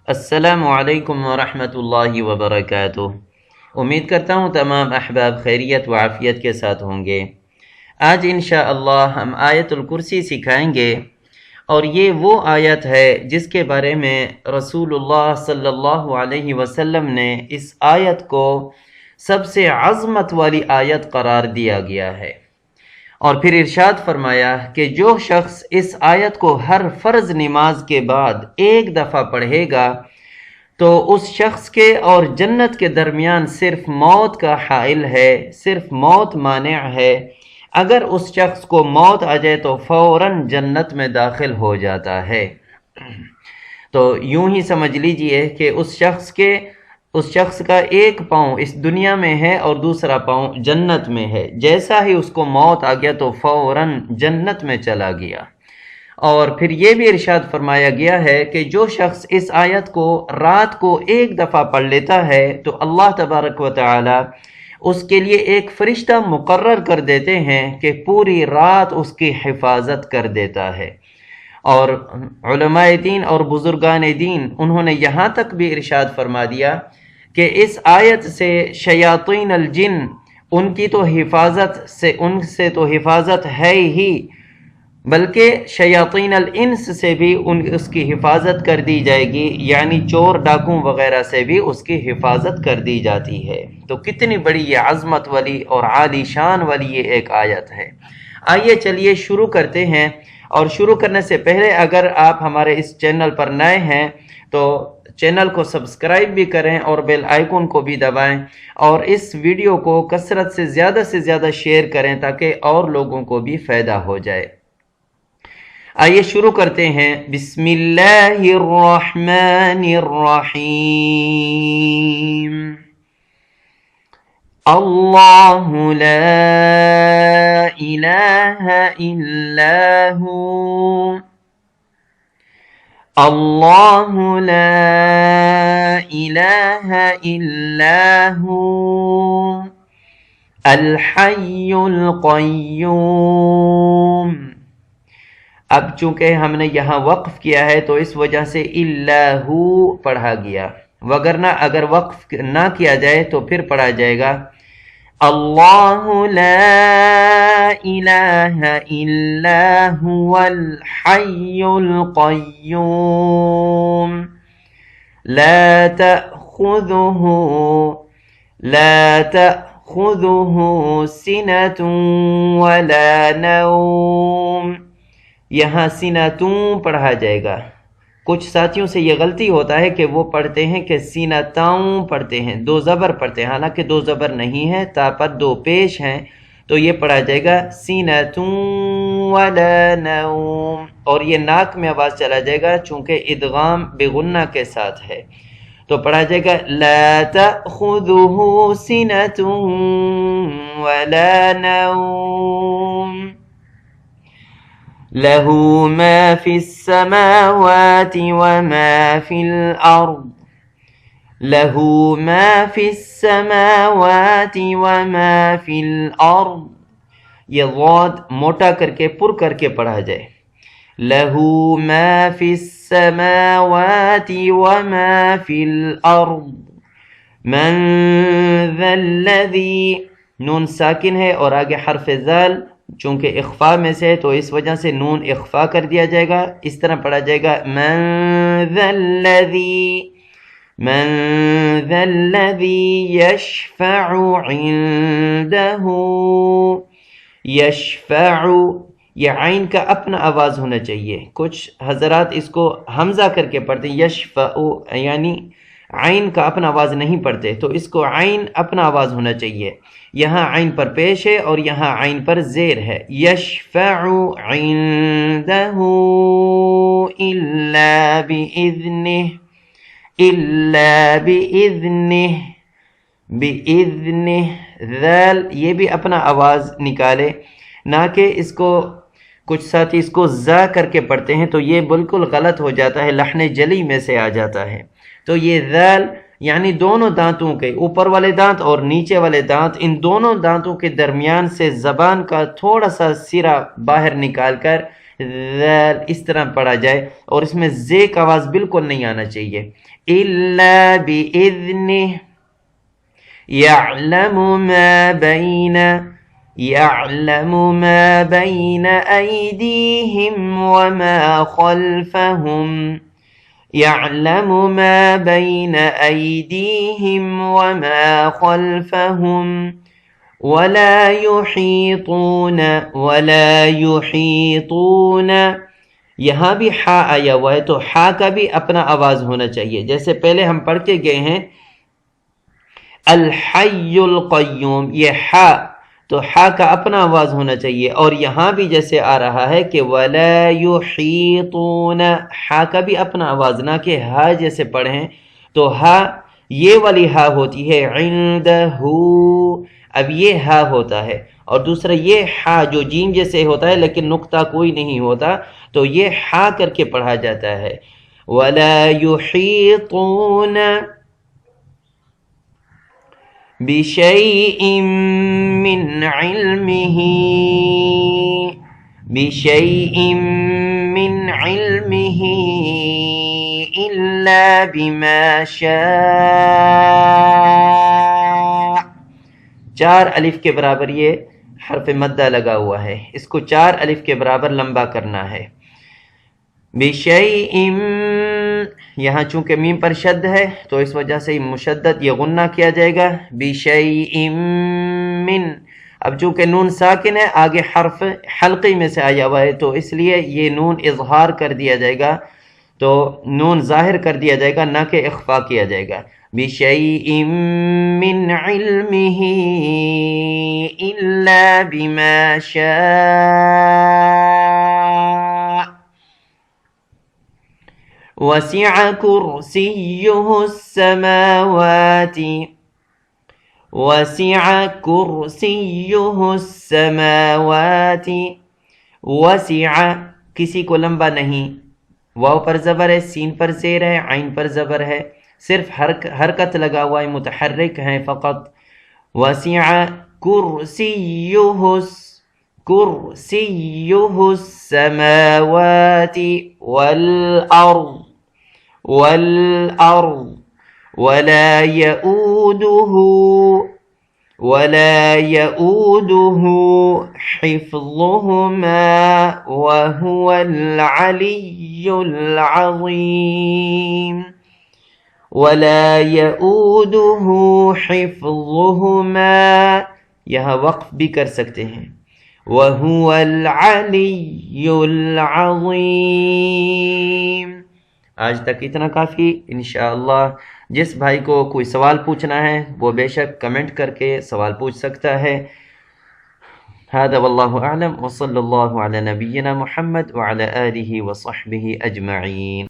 السلام علیکم ورحمۃ اللہ وبرکاتہ۔ امید کرتا ہوں تمام احباب خیریت و عافیت کے ساتھ ہوں گے۔ آج انشاءاللہ ہم آیت الکرسی سکھائیں گے، اور یہ وہ آیت ہے جس کے بارے میں رسول اللہ صلی اللہ علیہ وسلم نے اس آیت کو سب سے عظمت والی آیت قرار دیا گیا ہے، اور پھر ارشاد فرمایا کہ جو شخص اس آیت کو ہر فرض نماز کے بعد ایک دفعہ پڑھے گا تو اس شخص کے اور جنت کے درمیان صرف موت کا حائل ہے، صرف موت مانع ہے۔ اگر اس شخص کو موت آ جائے تو فوراً جنت میں داخل ہو جاتا ہے۔ تو یوں ہی سمجھ لیجئے کہ اس شخص کا ایک پاؤں اس دنیا میں ہے اور دوسرا پاؤں جنت میں ہے۔ جیسا ہی اس کو موت آ گیا تو فوراً جنت میں چلا گیا۔ اور پھر یہ بھی ارشاد فرمایا گیا ہے کہ جو شخص اس آیت کو رات کو ایک دفعہ پڑھ لیتا ہے تو اللہ تبارک و تعالی اس کے لیے ایک فرشتہ مقرر کر دیتے ہیں کہ پوری رات اس کی حفاظت کر دیتا ہے۔ اور علماء دین اور بزرگان دین انہوں نے یہاں تک بھی ارشاد فرما دیا کہ اس آیت سے شیاطین الجن ان سے تو حفاظت ہے ہی، بلکہ شیاطین الانس سے بھی اس کی حفاظت کر دی جائے گی، یعنی چور ڈاکوں وغیرہ سے بھی اس کی حفاظت کر دی جاتی ہے۔ تو کتنی بڑی یہ عظمت والی اور عالی شان والی یہ ایک آیت ہے۔ آئیے چلیے شروع کرتے ہیں، اور شروع کرنے سے پہلے اگر آپ ہمارے اس چینل پر نئے ہیں تو چینل کو سبسکرائب بھی کریں اور بیل آئیکن کو بھی دبائیں، اور اس ویڈیو کو کثرت سے زیادہ شیئر کریں تاکہ اور لوگوں کو بھی فائدہ ہو جائے۔ آئیے شروع کرتے ہیں۔ بسم اللہ الرحمن الرحیم۔ اللہ لا الہ الا ہو، اللہ لا الہ الا ہو، الحی القیوم۔ اب چونکہ ہم نے یہاں وقف کیا ہے تو اس وجہ سے اللہ پڑھا گیا، وگرنہ اگر وقف نہ کیا جائے تو پھر پڑھا جائے گا اللہ لا الہ الا هو الحی القیوم لا تأخذه سنة ولا نوم۔ یہاں سینتوں پڑھا جائے گا۔ کچھ ساتھیوں سے یہ غلطی ہوتا ہے کہ وہ پڑھتے ہیں کہ سینتاؤں پڑھتے ہیں، دو زبر پڑھتے ہیں، حالانکہ دو زبر نہیں ہے، تا پر دو پیش ہیں، تو یہ پڑھا جائے گا سینتوں ولا نوم، اور یہ ناک میں آواز چلا جائے گا چونکہ ادغام بغنہ کے ساتھ ہے، تو پڑھا جائے گا لا تأخذه سنة ولا نوم له ما في السماوات وما في الأرض له ما في السماوات وما في الأرض۔ یہ غاد موٹا کر کے پر کر کے پڑھا جائے، له ما في السماوات وما في الأرض من ذا الذي، نون ساکن ہے اور آگے حرف ذال چونکہ اخفاء میں سے تو اس وجہ سے نون اخفاء کر دیا جائے گا، اس طرح پڑھا جائے گا من ذا الذی یشفع عنده، یشفع، یہ عین کا اپنا آواز ہونا چاہیے، کچھ حضرات اس کو حمزہ کر کے پڑھتے ہیں یشفع، یعنی عین کا اپنا آواز نہیں پڑھتے، تو اس کو عین اپنا آواز ہونا چاہیے، یہاں عین پر پیش ہے اور یہاں عین پر زیر ہے، یشفع عنده الا بإذنه، ذال یہ بھی اپنا آواز نکالے، نہ کہ اس کو کچھ ساتھی اس کو زا کر کے پڑھتے ہیں تو یہ بالکل غلط ہو جاتا ہے، لحن جلی میں سے آ جاتا ہے۔ تو یہ ذال یعنی دونوں دانتوں کے اوپر والے دانت اور نیچے والے دانت، ان دونوں دانتوں کے درمیان سے زبان کا تھوڑا سا سرا باہر نکال کر ذال اس طرح پڑھا جائے، اور اس میں زے کا آواز بالکل نہیں آنا چاہیے. الا باذنہ يعلم ما بين أيديهم وما خلفهم يعلم ما بين أيديهم وما خلفهم ولا يحيطون یہاں بھی ہا آیا ہوا ہے، تو ہا کا بھی اپنا آواز ہونا چاہیے. جیسے پہلے ہم پڑھ کے گئے ہیں الحی القیوم، یہ ہا، تو ہا کا اپنا آواز ہونا چاہیے. اور یہاں بھی جیسے آ رہا ہے کہ وَلَا يُحِيطُونَ، ہا کا بھی اپنا آواز، نہ کہ ہا جیسے پڑھیں. تو ہا یہ والی ہا ہوتی ہے عندہ، اب یہ ہا ہوتا ہے. اور دوسرا یہ ہا جو جیم جیسے ہوتا ہے لیکن نقطہ کوئی نہیں ہوتا، تو یہ ہا کر کے پڑھا جاتا ہے. وَلَا يُحِيطُونَ بِشَيْءٍ مِّنْ عِلْمِهِ إِلَّا بِمَا شَاءَ. 4 الف کے برابر یہ حرف مدہ لگا ہوا ہے، اس کو 4 الف کے برابر لمبا کرنا ہے. بِشَيْءٍ، یہاں چونکہ میم پر شد ہے تو اس وجہ سے مشدد یہ غنہ کیا جائے گا. بِشَيْءٍ مِّن، اب چونکہ نون ساکن ہے، آگے حرف حلقی میں سے آیا ہوا ہے، تو اس لیے یہ نون اظہار کر دیا جائے گا، تو نون ظاہر کر دیا جائے گا، نہ کہ اخفا کیا جائے گا. بِشَيْءٍ مِّنْ عِلْمِهِ إِلَّا بِمَا شَاءَ وَسِعَ كُرْسِيُّهُ السَّمَاوَاتِ. وَسِعَ کسی کو لمبا نہیں، واو پر زبر ہے، سین پر زیر ہے، عین پر زبر ہے، صرف حرکت لگا ہوا ہے، متحرک ہیں فقط. وَسِعَ كُرْسِيُّهُ السَّمَاوَاتِ وَالْأَرْضِ وَلَا يَؤُودُهُ حِفْظُهُمَا وَهُوَ الْعَلِيُّ الْعَظِيمُ. وَلَا يَؤُودُهُ حِفْظُهُمَا، یہاں وقف بھی کر سکتے ہیں. وَهُوَ الْعَلِيُّ الْعَظِيمُ. آج تک اتنا کافی. انشاءاللہ جس بھائی کو کوئی سوال پوچھنا ہے وہ بے شک کمنٹ کر کے سوال پوچھ سکتا ہے. هذا والله اعلم، وصلی اللہ علی نبینا محمد وعلى آلہ وصحبہ اجمعین.